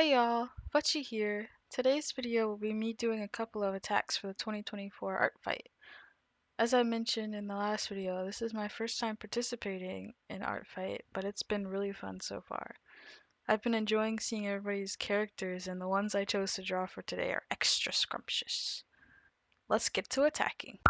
Hey y'all, Butchie here. Today's video will be me doing a couple of attacks for the 2024 Artfight. As I mentioned in the last video, this is my first time participating in Artfight, but it's been really fun so far. I've been enjoying seeing everybody's characters, and the ones I chose to draw for today are extra scrumptious. Let's get to attacking.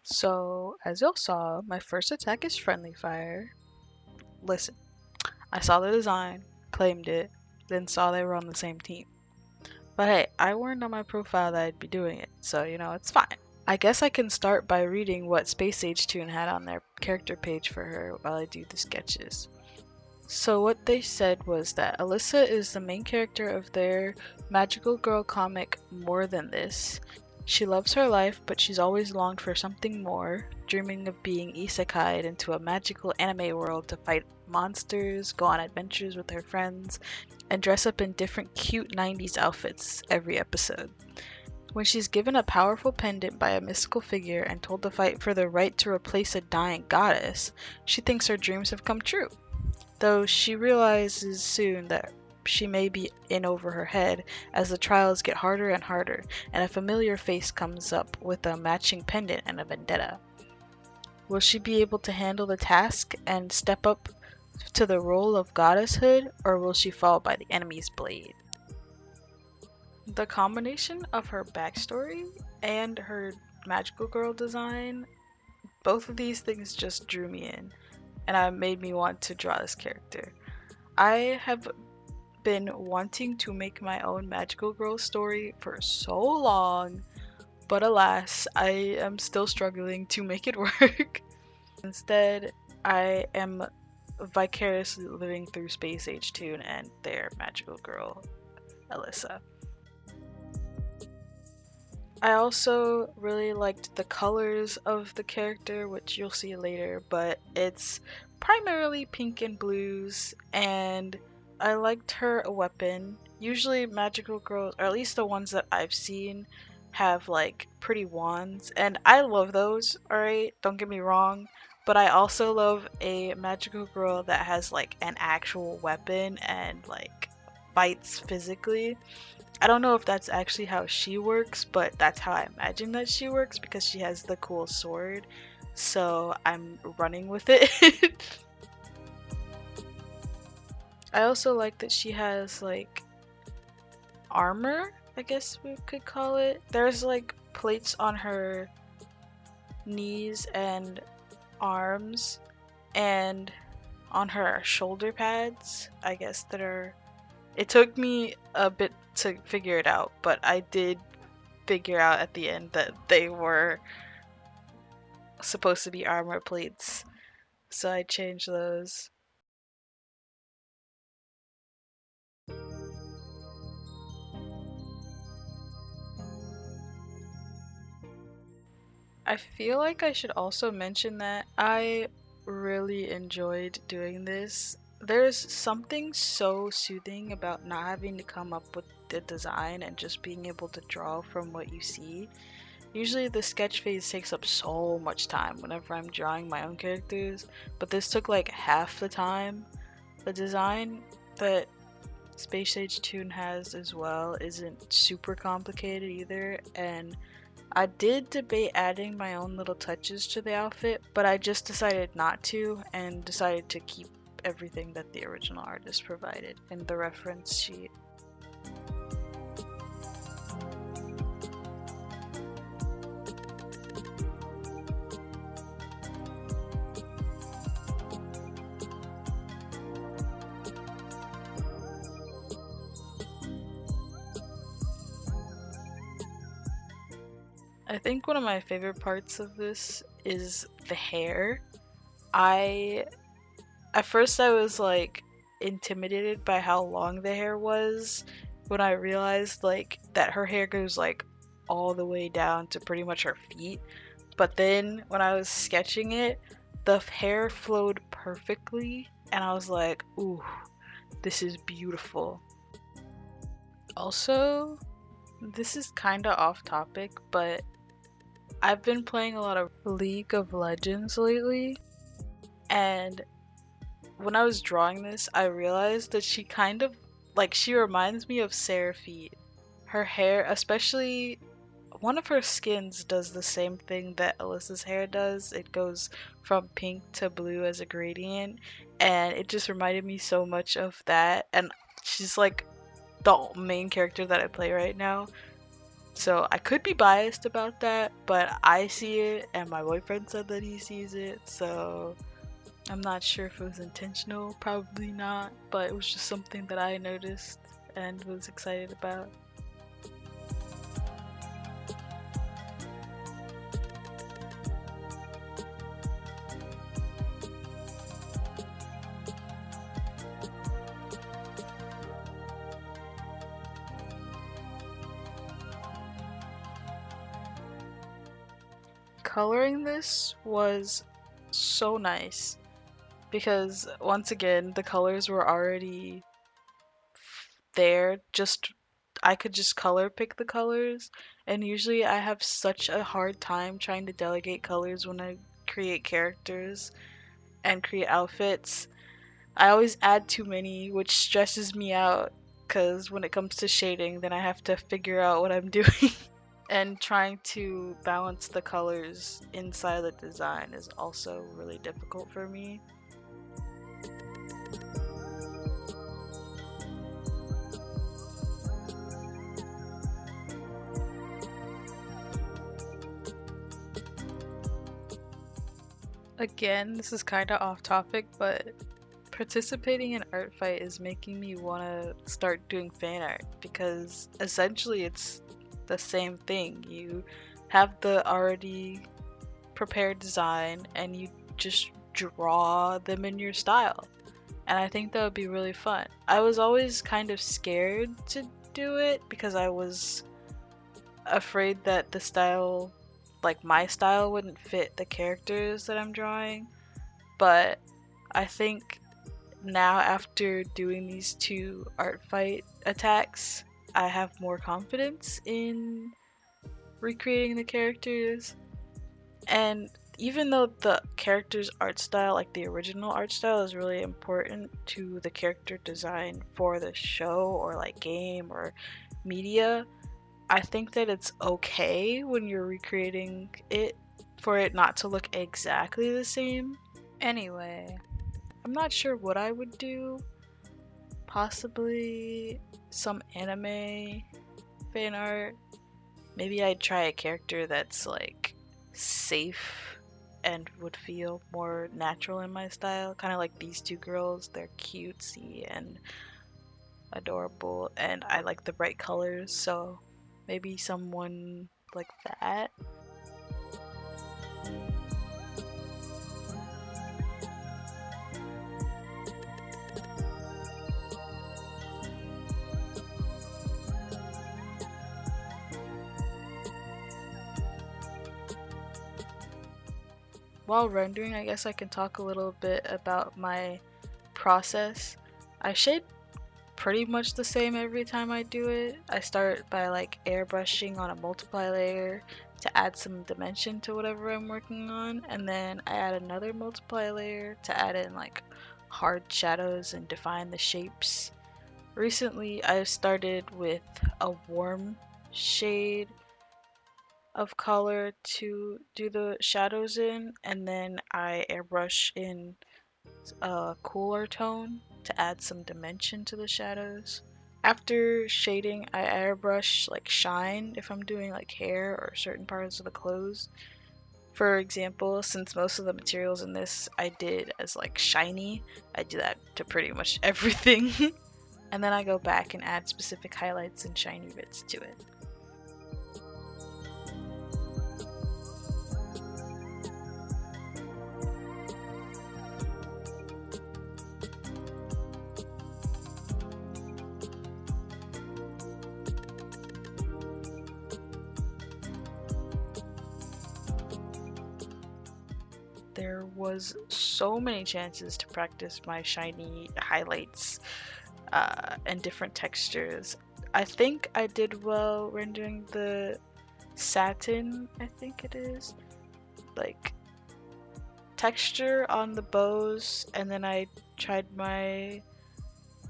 So, as y'all saw, my first attack is Friendly Fire. Listen, I saw the design, claimed it, then saw they were on the same team. But hey, I warned on my profile that I'd be doing it, so it's fine. I guess I can start by reading what Space Age Tune had on their character page for her while I do the sketches. So what they said was that Alyssa is the main character of their magical girl comic More Than This. She loves her life, but she's always longed for something more, dreaming of being isekai'd into a magical anime world to fight monsters, go on adventures with her friends, and dress up in different cute 90s outfits every episode. When she's given a powerful pendant by a mystical figure and told to fight for the right to replace a dying goddess, she thinks her dreams have come true. Though she realizes soon that she may be in over her head as the trials get harder and harder, and a familiar face comes up with a matching pendant and a vendetta. Will she be able to handle the task and step up to the role of goddesshood, or will she fall by the enemy's blade? The combination of her backstory and her magical girl design, both of these things just drew me in, and it made me want to draw this character. I have been wanting to make my own magical girl story for so long, but alas, I am still struggling to make it work. Instead, I am vicariously living through Space Age Tune and their magical girl, Alyssa. I also really liked the colors of the character, which you'll see later, but it's primarily pink and blues, and I liked her weapon. Usually magical girls, or at least the ones that I've seen, have like pretty wands, and I love those, alright? Don't get me wrong, but I also love a magical girl that has like an actual weapon and like fights physically. I don't know if that's actually how she works, but that's how I imagine that she works because she has the cool sword. So I'm running with it. I also like that she has like armor, I guess we could call it. There's like plates on her knees and arms and on her shoulder pads, I guess, that are. It took me a bit to figure it out, but I did figure out at the end that they were supposed to be armor plates, so I changed those. I feel like I should also mention that I really enjoyed doing this. There's something so soothing about not having to come up with the design and just being able to draw from what you see. Usually the sketch phase takes up so much time whenever I'm drawing my own characters, but this took like half the time. The design that Space Age Tune has as well isn't super complicated either, and I did debate adding my own little touches to the outfit, but I just decided not to and decided to keep everything that the original artist provided in the reference sheet. I think one of my favorite parts of this is the hair. At first I was like intimidated by how long the hair was when I realized like that her hair goes like all the way down to pretty much her feet. But then when I was sketching it, the hair flowed perfectly and I was like, ooh, this is beautiful. Also, this is kinda off topic, but I've been playing a lot of League of Legends lately, and when I was drawing this, I realized that she kind of, like, she reminds me of Seraphine. Her hair, especially one of her skins, does the same thing that Alyssa's hair does. It goes from pink to blue as a gradient, and it just reminded me so much of that. And she's like the main character that I play right now. So I could be biased about that, but I see it, and my boyfriend said that he sees it, so I'm not sure if it was intentional, probably not, but it was just something that I noticed and was excited about. Coloring this was so nice because once again the colors were already there, just I could just color pick the colors, and usually I have such a hard time trying to delegate colors when I create characters and create outfits. I always add too many, which stresses me out because when it comes to shading, then I have to figure out what I'm doing. And trying to balance the colors inside the design is also really difficult for me. Again, this is kind of off topic, but participating in Artfight is making me want to start doing fan art because essentially it's the same thing. You have the already prepared design and you just draw them in your style. And I think that would be really fun. I was always kind of scared to do it because I was afraid that the style, like my style, wouldn't fit the characters that I'm drawing. But I think now, after doing these two art fight attacks, I have more confidence in recreating the characters. And even though the character's art style, like the original art style, is really important to the character design for the show or like game or media, I think that it's okay when you're recreating it for it not to look exactly the same. Anyway, I'm not sure what I would do. Possibly some anime fan art. Maybe I'd try a character that's like safe and would feel more natural in my style. Kind of like these two girls. They're cutesy and adorable, and I like the bright colors, so maybe someone like that. While rendering, I guess I can talk a little bit about my process. I shade pretty much the same every time I do it. I start by like airbrushing on a multiply layer to add some dimension to whatever I'm working on, and then I add another multiply layer to add in like hard shadows and define the shapes. Recently I've started with a warm shade of color to do the shadows in, and then I airbrush in a cooler tone to add some dimension to the shadows. After shading, I airbrush like shine if I'm doing like hair or certain parts of the clothes. For example, since most of the materials in this I did as like shiny, I do that to pretty much everything. And then I go back and add specific highlights and shiny bits to it. There was so many chances to practice my shiny highlights and different textures. I think I did well rendering the satin, I think it is, like texture on the bows, and then I tried my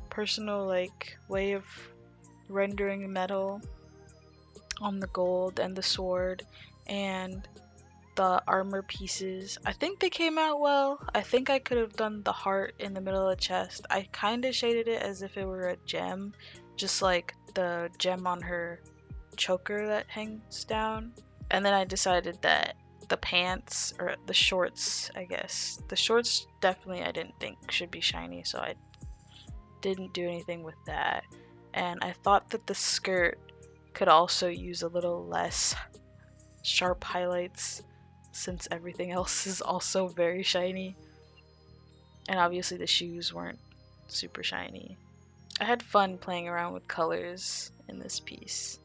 personal like way of rendering metal on the gold and the sword and the armor pieces. I think they came out well. I think I could have done the heart in the middle of the chest. I kind of shaded it as if it were a gem, just like the gem on her choker that hangs down. And then I decided that the pants, or the shorts, I guess. The shorts definitely I didn't think should be shiny, so I didn't do anything with that. And I thought that the skirt could also use a little less sharp highlights since everything else is also very shiny. And obviously the shoes weren't super shiny. I had fun playing around with colors in this piece.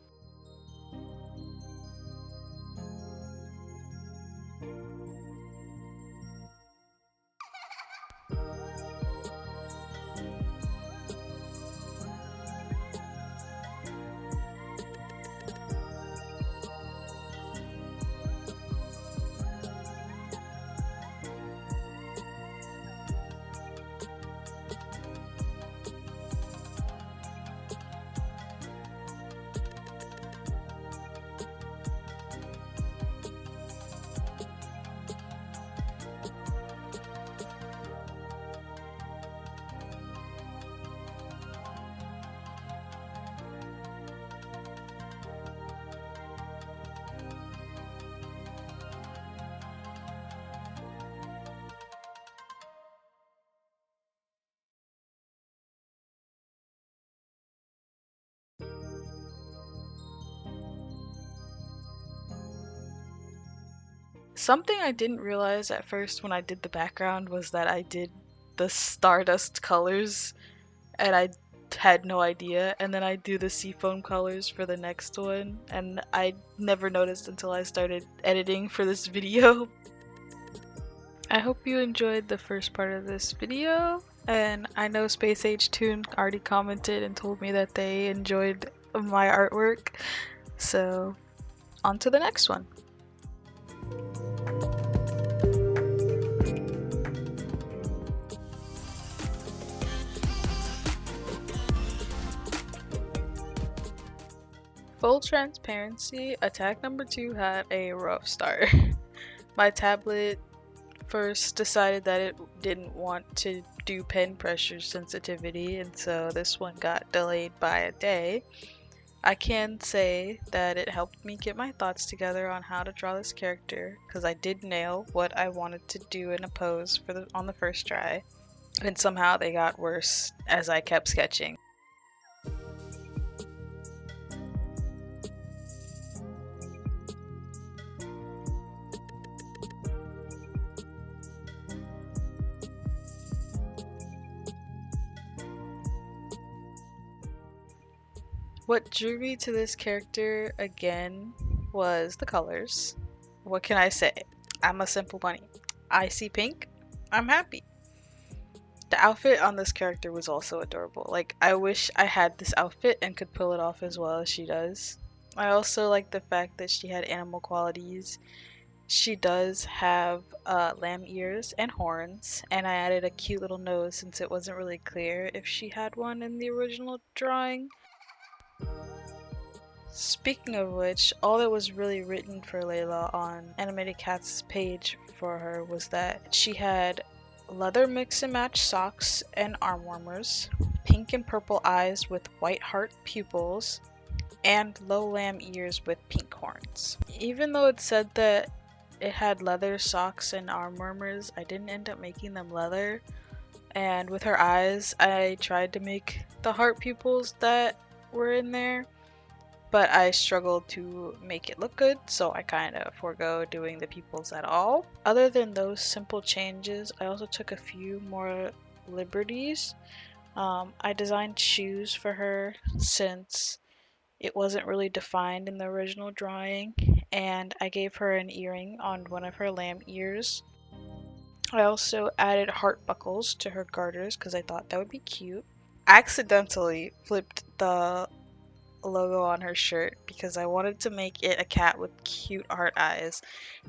Something I didn't realize at first when I did the background was that I did the Stardust colors and I had no idea, and then I do the seafoam colors for the next one, and I never noticed until I started editing for this video. I hope you enjoyed the first part of this video, and I know Space Age Toon already commented and told me that they enjoyed my artwork, so on to the next one. Full transparency, attack number 2 had a rough start. My tablet first decided that it didn't want to do pen pressure sensitivity, and so this one got delayed by a day. I can say that it helped me get my thoughts together on how to draw this character, because I did nail what I wanted to do in a pose on the first try, and somehow they got worse as I kept sketching. What drew me to this character again was the colors. What can I say? I'm a simple bunny. I see pink, I'm happy. The outfit on this character was also adorable. Like, I wish I had this outfit and could pull it off as well as she does. I also like the fact that she had animal qualities. She does have lamb ears and horns, and I added a cute little nose since it wasn't really clear if she had one in the original drawing. Speaking of which, all that was really written for Layla on Animated Cat's page for her was that she had leather mix and match socks and arm warmers, pink and purple eyes with white heart pupils, and low lamb ears with pink horns. Even though it said that it had leather socks and arm warmers, I didn't end up making them leather. And with her eyes, I tried to make the heart pupils that were in there, but I struggled to make it look good, so I kind of forego doing the pupils at all. Other than those simple changes, I also took a few more liberties. I designed shoes for her since it wasn't really defined in the original drawing, and I gave her an earring on one of her lamb ears. I also added heart buckles to her garters because I thought that would be cute. I accidentally flipped the logo on her shirt because I wanted to make it a cat with cute heart eyes,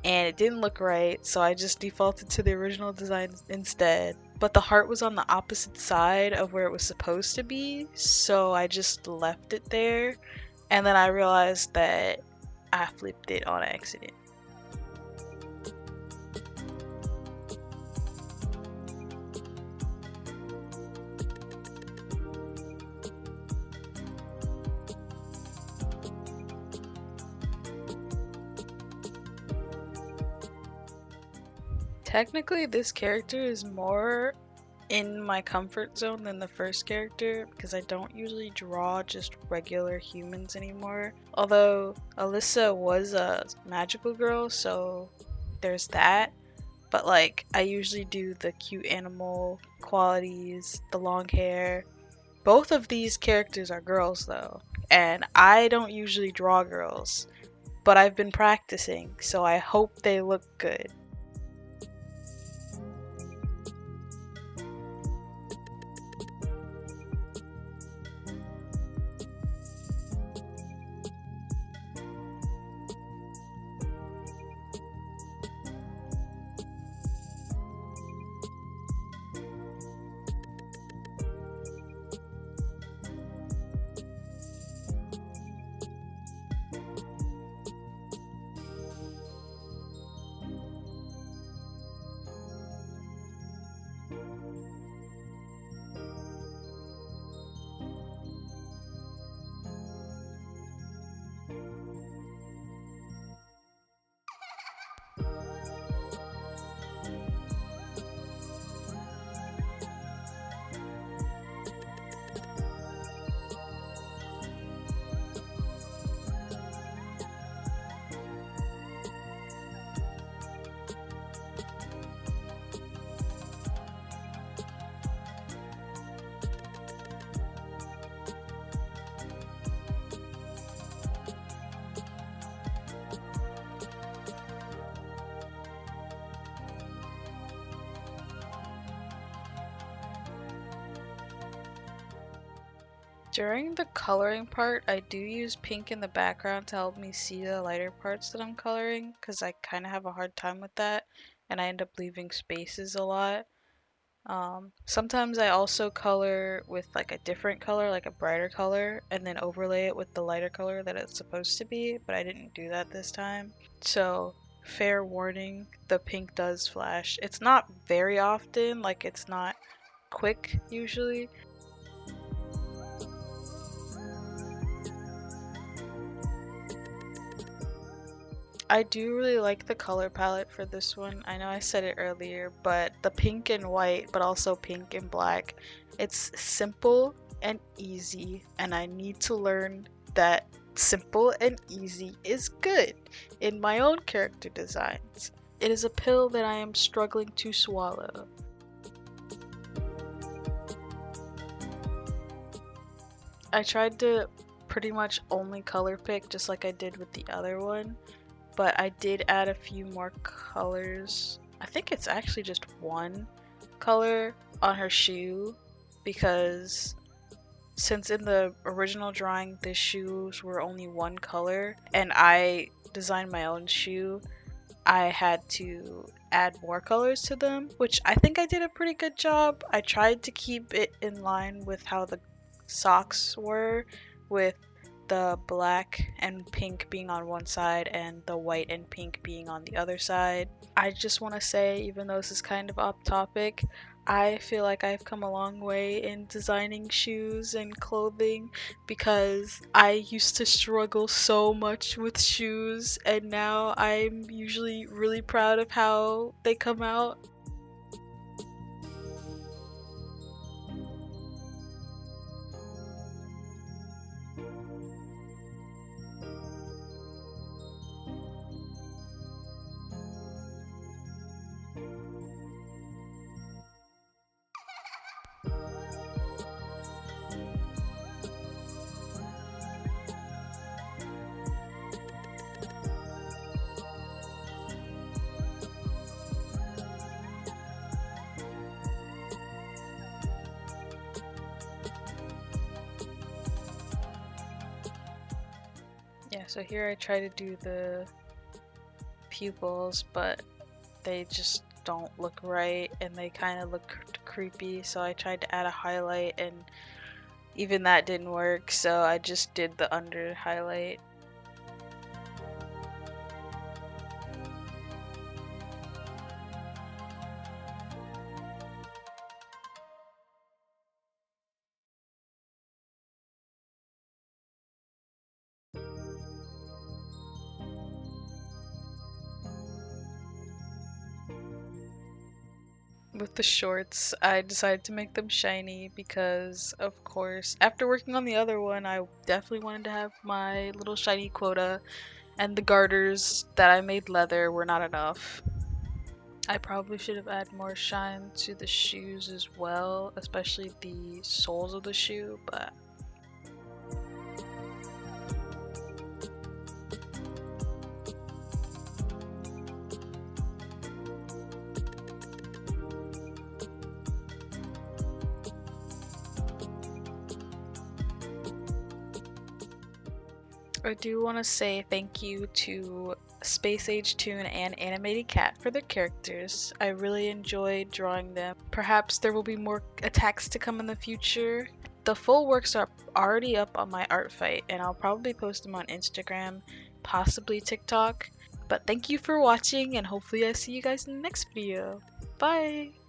and it didn't look right, so I just defaulted to the original design instead. But the heart was on the opposite side of where it was supposed to be, so I just left it there, and then I realized that I flipped it on accident. Technically, this character is more in my comfort zone than the first character because I don't usually draw just regular humans anymore. Although Alyssa was a magical girl, so there's that. But like, I usually do the cute animal qualities, the long hair. Both of these characters are girls though, and I don't usually draw girls, but I've been practicing, so I hope they look good. During the coloring part, I do use pink in the background to help me see the lighter parts that I'm coloring because I kind of have a hard time with that and I end up leaving spaces a lot. Sometimes I also color with like a different color, like a brighter color, and then overlay it with the lighter color that it's supposed to be, but I didn't do that this time. So, fair warning, the pink does flash. It's not very often, like it's not quick usually. I do really like the color palette for this one. I know I said it earlier, but the pink and white, but also pink and black, it's simple and easy, and I need to learn that simple and easy is good in my own character designs. It is a pill that I am struggling to swallow. I tried to pretty much only color pick just like I did with the other one, but I did add a few more colors. I think it's actually just one color on her shoe because since in the original drawing the shoes were only one color and I designed my own shoe, I had to add more colors to them, which I think I did a pretty good job. I tried to keep it in line with how the socks were, with the black and pink being on one side and the white and pink being on the other side. I just want to say, even though this is kind of off topic, I feel like I've come a long way in designing shoes and clothing because I used to struggle so much with shoes and now I'm usually really proud of how they come out. so here I try to do the pupils, but they just don't look right and they kind of look creepy, so I tried to add a highlight and even that didn't work, so I just did the under highlight. With the shorts, I decided to make them shiny because, of course, after working on the other one, I definitely wanted to have my little shiny quota, and the garters that I made leather were not enough. I probably should have added more shine to the shoes as well, especially the soles of the shoe, but I do want to say thank you to Space Age Toon and Animated Cat for their characters. I really enjoyed drawing them. Perhaps there will be more attacks to come in the future. The full works are already up on my Artfight, and I'll probably post them on Instagram, possibly TikTok. But thank you for watching, and hopefully I see you guys in the next video. Bye!